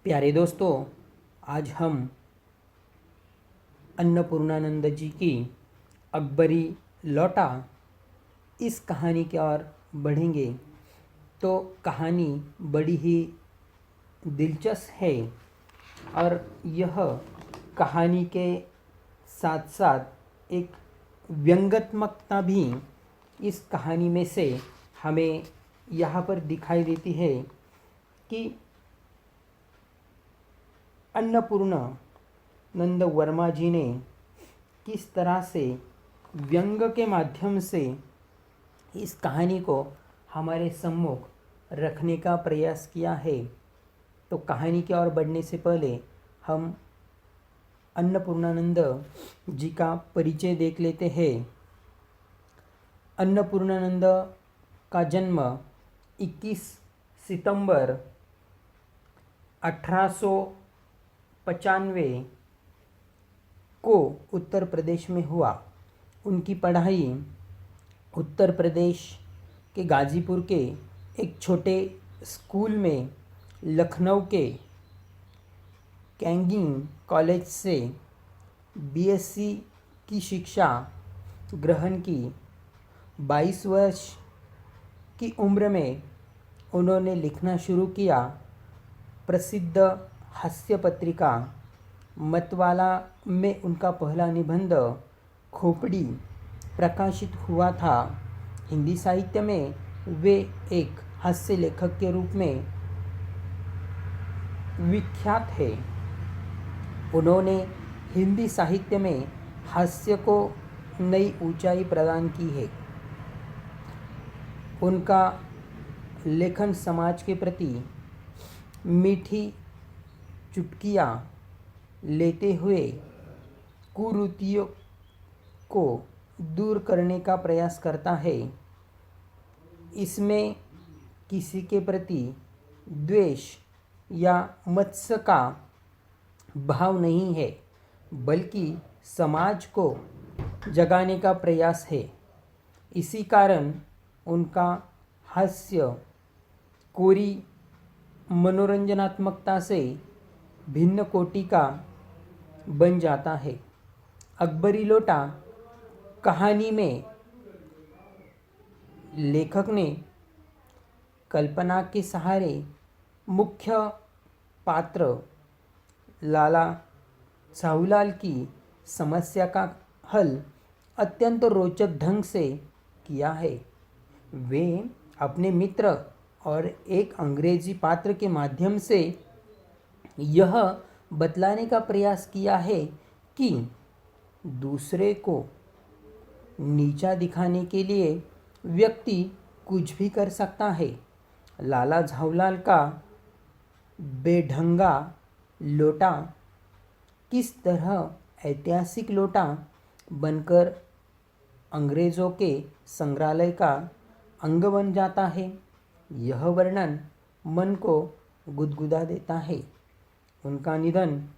प्यारे दोस्तों, आज हम अन्नपूर्णानंद जी की अकबरी लौटा इस कहानी की ओर बढ़ेंगे। तो कहानी बड़ी ही दिलचस्प है और यह कहानी के साथ साथ एक व्यंग्यात्मकता भी इस कहानी में से हमें यहाँ पर दिखाई देती है कि अन्नपूर्णा नंद वर्मा जी ने किस तरह से व्यंग के माध्यम से इस कहानी को हमारे सम्मुख रखने का प्रयास किया है। तो कहानी की ओर बढ़ने से पहले हम अन्नपूर्णानंद जी का परिचय देख लेते हैं। अन्नपूर्णानंद का जन्म 21 सितंबर 1895 को उत्तर प्रदेश में हुआ। उनकी पढ़ाई उत्तर प्रदेश के गाज़ीपुर के एक छोटे स्कूल में लखनऊ के कैंगिंग कॉलेज से बीएससी की शिक्षा ग्रहण की। 22 वर्ष की उम्र में उन्होंने लिखना शुरू किया। प्रसिद्ध हास्य पत्रिका मतवाला में उनका पहला निबंध खोपड़ी प्रकाशित हुआ था। हिंदी साहित्य में वे एक हास्य लेखक के रूप में विख्यात है। उन्होंने हिंदी साहित्य में हास्य को नई ऊंचाई प्रदान की है। उनका लेखन समाज के प्रति मीठी चुटकियाँ लेते हुए कुरीतियों को दूर करने का प्रयास करता है। इसमें किसी के प्रति द्वेष या मत्स्य का भाव नहीं है, बल्कि समाज को जगाने का प्रयास है। इसी कारण उनका हास्य कोरी मनोरंजनात्मकता से भिन्न कोटि का बन जाता है। अकबरी लौटा कहानी में लेखक ने कल्पना के सहारे मुख्य पात्र लाला साहूलाल की समस्या का हल अत्यंत रोचक ढंग से किया है। वे अपने मित्र और एक अंग्रेजी पात्र के माध्यम से यह बतलाने का प्रयास किया है कि दूसरे को नीचा दिखाने के लिए व्यक्ति कुछ भी कर सकता है। लाला झाऊलाल का बेढंगा लोटा किस तरह ऐतिहासिक लोटा बनकर अंग्रेज़ों के संग्रहालय का अंग बन जाता है, यह वर्णन मन को गुदगुदा देता है। उनका निधन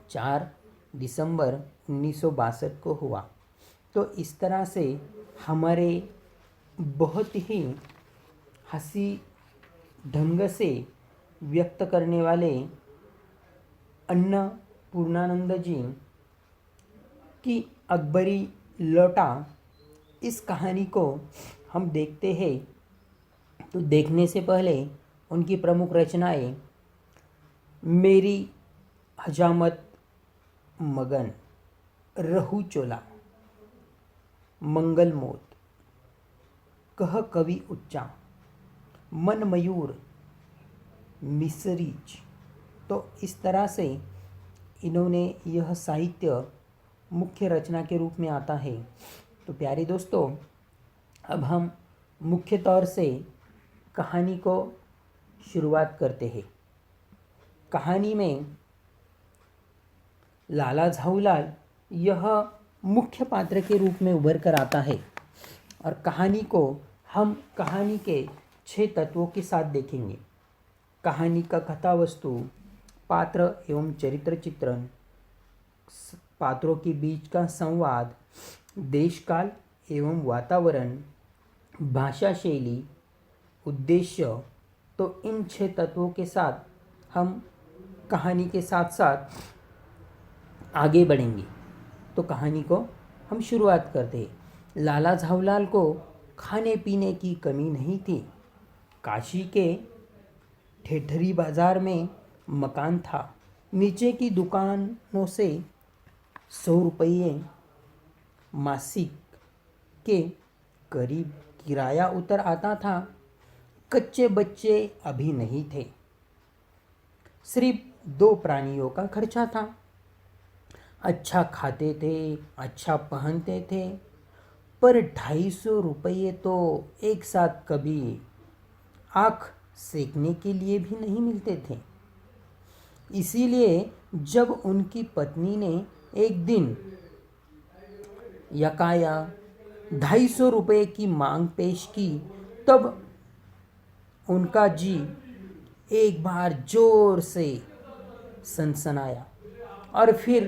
4 दिसंबर 1962 को हुआ। तो इस तरह से हमारे बहुत ही हंसी ढंग से व्यक्त करने वाले अन्नपूर्णानंद जी की अकबरी लौटा इस कहानी को हम देखते हैं। तो देखने से पहले उनकी प्रमुख रचनाएं मेरी हजामत मगन, रहू चोला, मंगल मोत, कह कवि उच्चा, मन मयूर, मिसरीच। तो इस तरह से इन्होंने यह साहित्य मुख्य रचना के रूप में आता है। तो प्यारे दोस्तों, अब हम मुख्य तौर से कहानी को शुरुआत करते हैं। कहानी में लाला झाऊलाल यह मुख्य पात्र के रूप में उभर कर आता है और कहानी को हम कहानी के 6 तत्वों के साथ देखेंगे। कहानी का कथा वस्तु, पात्र एवं चरित्र चित्रण, पात्रों के बीच का संवाद, देश काल एवं वातावरण, भाषा शैली, उद्देश्य। तो इन 6 तत्वों के साथ हम कहानी के साथ साथ आगे बढ़ेंगे। तो कहानी को हम शुरुआत करते हैं। लाला झावलाल को खाने पीने की कमी नहीं थी। काशी के ठेठरी बाजार में मकान था। नीचे की दुकानों से 100 रुपये मासिक के करीब किराया उतर आता था। कच्चे बच्चे अभी नहीं थे। सिर्फ 2 प्राणियों का खर्चा था। अच्छा खाते थे, अच्छा पहनते थे, पर 250 रुपये तो एक साथ कभी आँख सेकने के लिए भी नहीं मिलते थे। इसीलिए जब उनकी पत्नी ने एक दिन यकाया 250 रुपये की मांग पेश की, तब उनका जी एक बार जोर से सनसनाया और फिर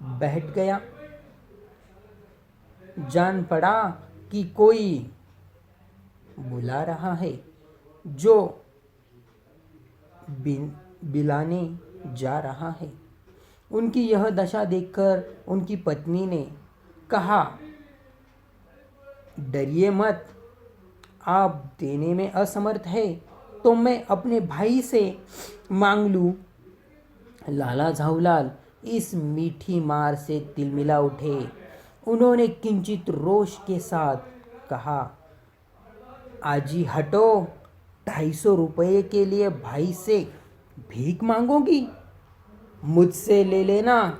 बैठ गया। जान पड़ा कि कोई बुला रहा है, जो बिलाने जा रहा है। उनकी यह दशा देखकर उनकी पत्नी ने कहा, डरिए मत, आप देने में असमर्थ है तो मैं अपने भाई से मांग लूं। लाला झावलाल इस मीठी मार से तिलमिला उठे। उन्होंने किंचित रोष के साथ कहा, आजी हटो, 250 रुपये के लिए भाई से भीख मांगोगी? मुझसे ले लेना,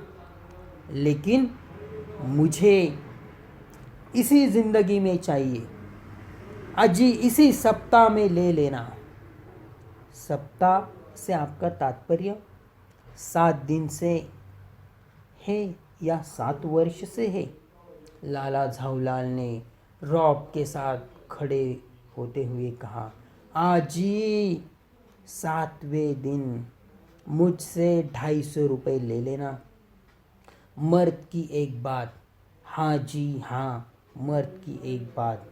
लेकिन मुझे इसी जिंदगी में चाहिए। अजी इसी सप्ताह में ले लेना। सप्ताह से आपका तात्पर्य 7 दिन से है या 7 वर्ष से है? लाला झावलाल ने रौब के साथ खड़े होते हुए कहा, आजी 7वें दिन मुझसे 250 रुपये ले लेना। मर्द की एक बात, हाँ जी हाँ, मर्द की एक बात।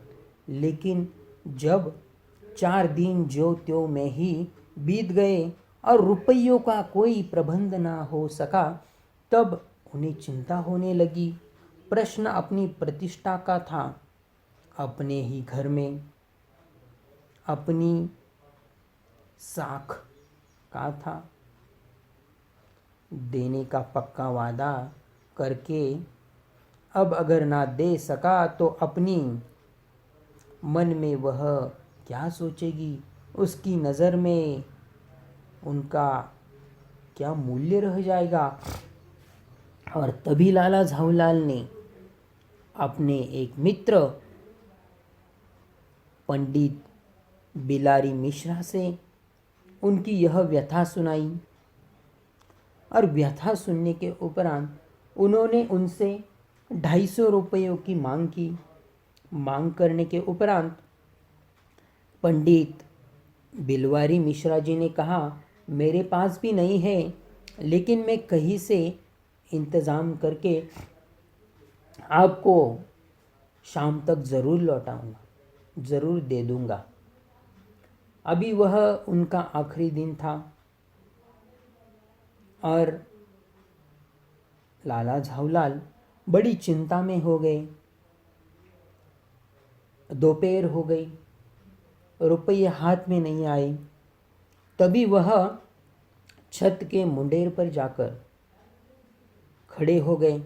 लेकिन जब 4 दिन ज्यों त्यों में ही बीत गए और रुपयों का कोई प्रबंध ना हो सका, तब उन्हें चिंता होने लगी। प्रश्न अपनी प्रतिष्ठा का था, अपने ही घर में अपनी साख का था। देने का पक्का वादा करके अब अगर ना दे सका तो अपनी मन में वह क्या सोचेगी? उसकी नज़र में उनका क्या मूल्य रह जाएगा? और तभी लाला झावलाल ने अपने एक मित्र पंडित बिलारी मिश्रा से उनकी यह व्यथा सुनाई। और व्यथा सुनने के उपरांत उन्होंने उनसे 250 रुपयों की मांग की। मांग करने के उपरांत पंडित बिलवारी मिश्रा जी ने कहा, मेरे पास भी नहीं है, लेकिन मैं कहीं से इंतज़ाम करके आपको शाम तक ज़रूर लौटाऊंगा, ज़रूर दे दूंगा। अभी वह उनका आखिरी दिन था और लाला झावलाल बड़ी चिंता में हो गए। दोपहर हो गई, रुपये हाथ में नहीं आए। तभी वह छत के मुंडेर पर जाकर खड़े हो गए।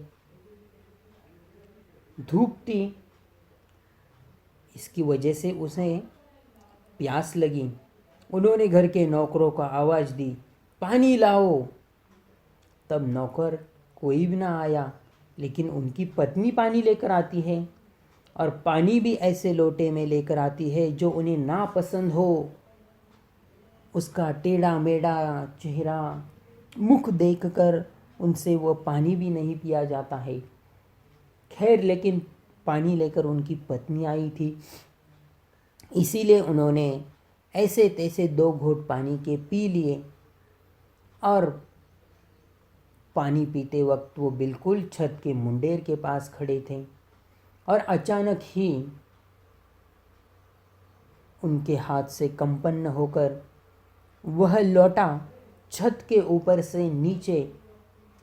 धूप थी, इसकी वजह से उसे प्यास लगी। उन्होंने घर के नौकरों को आवाज़ दी, पानी लाओ। तब नौकर कोई भी ना आया, लेकिन उनकी पत्नी पानी लेकर आती है, और पानी भी ऐसे लोटे में लेकर आती है जो उन्हें ना पसंद हो। उसका टेढ़ा मेढ़ा चेहरा, मुख देखकर उनसे वो पानी भी नहीं पिया जाता है। खैर, लेकिन पानी लेकर उनकी पत्नी आई थी, इसीलिए उन्होंने ऐसे तैसे 2 घूंट पानी के पी लिए। और पानी पीते वक्त वो बिल्कुल छत के मुंडेर के पास खड़े थे, और अचानक ही उनके हाथ से कंपन होकर वह लोटा छत के ऊपर से नीचे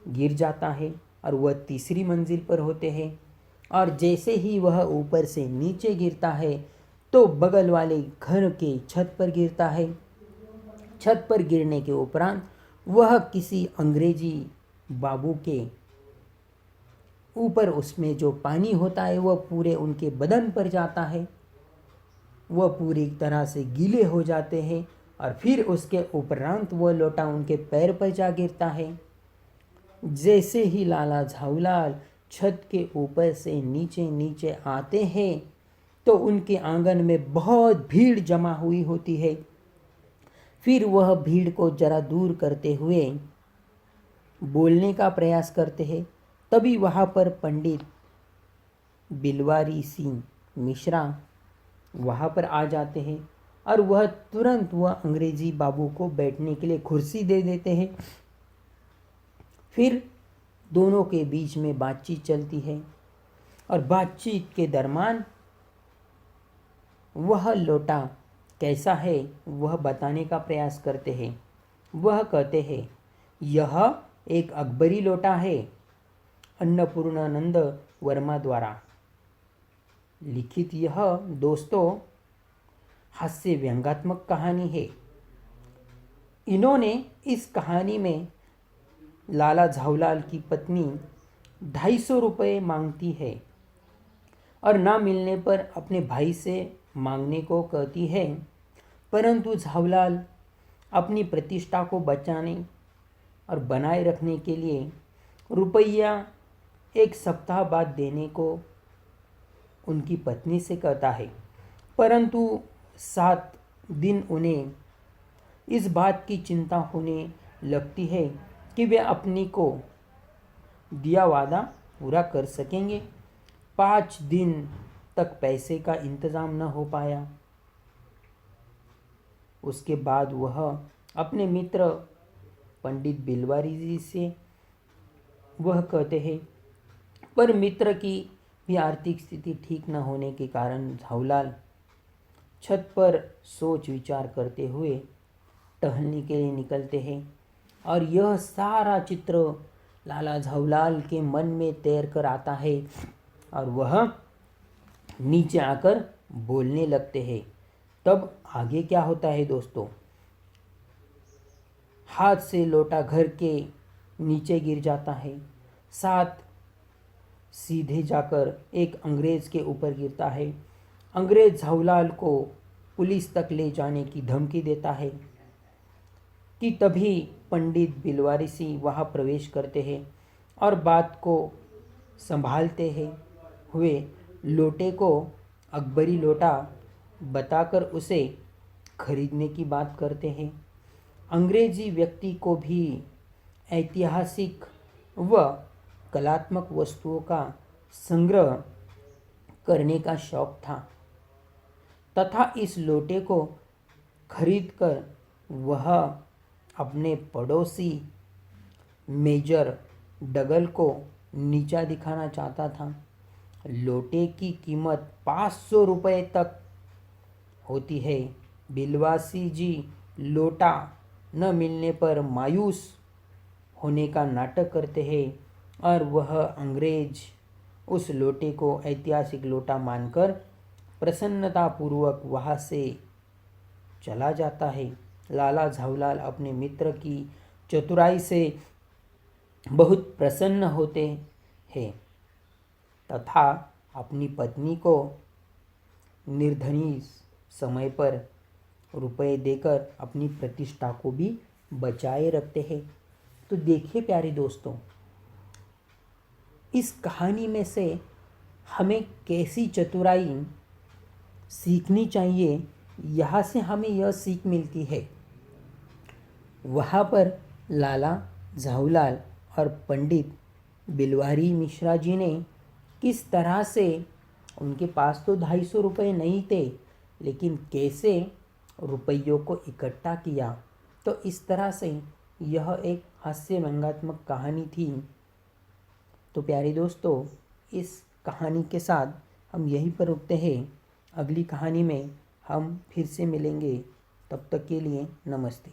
गिर जाता है और वह तीसरी मंजिल पर होते हैं। और जैसे ही वह ऊपर से नीचे गिरता है तो बगल वाले घर के छत पर गिरता है। छत पर गिरने के उपरांत वह किसी अंग्रेजी बाबू के ऊपर उसमें जो पानी होता है वह पूरे उनके बदन पर जाता है। वह पूरी तरह से गीले हो जाते हैं और फिर उसके उपरांत वह लोटा उनके पैर पर जा गिरता है। जैसे ही लाला झाऊलाल छत के ऊपर से नीचे नीचे आते हैं तो उनके आंगन में बहुत भीड़ जमा हुई होती है। फिर वह भीड़ को जरा दूर करते हुए बोलने का प्रयास करते हैं। तभी वहाँ पर पंडित बिलवारी सिंह मिश्रा वहाँ पर आ जाते हैं और वह तुरंत वह अंग्रेजी बाबू को बैठने के लिए कुर्सी दे देते हैं। फिर दोनों के बीच में बातचीत चलती है और बातचीत के दरमियान वह लोटा कैसा है वह बताने का प्रयास करते हैं। वह कहते हैं, यह एक अकबरी लोटा है, अन्नपूर्णानंद वर्मा द्वारा लिखित। यह दोस्तों हास्य व्यंग्यात्मक कहानी है। इन्होंने इस कहानी में लाला झाऊलाल की पत्नी 250 रुपये मांगती है और ना मिलने पर अपने भाई से मांगने को कहती है, परंतु झाऊलाल अपनी प्रतिष्ठा को बचाने और बनाए रखने के लिए रुपया 1 सप्ताह बाद देने को उनकी पत्नी से कहता है। परंतु 7 दिन उन्हें इस बात की चिंता होने लगती है कि वे अपनी को दिया वादा पूरा कर सकेंगे। 5 दिन तक पैसे का इंतज़ाम न हो पाया। उसके बाद वह अपने मित्र पंडित बिलवारी जी से वह कहते हैं, पर मित्र की भी आर्थिक स्थिति ठीक न होने के कारण झाऊलाल छत पर सोच विचार करते हुए टहलने के लिए निकलते हैं। और यह सारा चित्र लाला झाऊलाल के मन में तैर कर आता है और वह नीचे आकर बोलने लगते हैं। तब आगे क्या होता है दोस्तों, हाथ से लोटा घर के नीचे गिर जाता है, साथ सीधे जाकर एक अंग्रेज के ऊपर गिरता है। अंग्रेज झाऊलाल को पुलिस तक ले जाने की धमकी देता है कि तभी पंडित बिलवारी सिंह वहाँ प्रवेश करते हैं और बात को संभालते हैं हुए लोटे को अकबरी लोटा बताकर उसे खरीदने की बात करते हैं। अंग्रेजी व्यक्ति को भी ऐतिहासिक व कलात्मक वस्तुओं का संग्रह करने का शौक था तथा इस लोटे को खरीदकर वह अपने पड़ोसी मेजर डगल को नीचा दिखाना चाहता था। लोटे की कीमत 500 रुपये तक होती है। बिलवासी जी लोटा न मिलने पर मायूस होने का नाटक करते हैं और वह अंग्रेज उस लोटे को ऐतिहासिक लोटा मानकर प्रसन्नतापूर्वक वहाँ से चला जाता है। लाला झाऊलाल अपने मित्र की चतुराई से बहुत प्रसन्न होते हैं तथा अपनी पत्नी को निर्धनी समय पर रुपए देकर अपनी प्रतिष्ठा को भी बचाए रखते हैं। तो देखिए प्यारे दोस्तों, इस कहानी में से हमें कैसी चतुराई सीखनी चाहिए, यहाँ से हमें यह सीख मिलती है। वहाँ पर लाला झाऊलाल और पंडित बिलवारी मिश्रा जी ने किस तरह से, उनके पास तो 250 रुपये नहीं थे, लेकिन कैसे रुपयों को इकट्ठा किया। तो इस तरह से यह एक हास्य व्यंग्यात्मक कहानी थी। तो प्यारे दोस्तों, इस कहानी के साथ हम यहीं पर रुकते हैं। अगली कहानी में हम फिर से मिलेंगे। तब तक के लिए नमस्ते।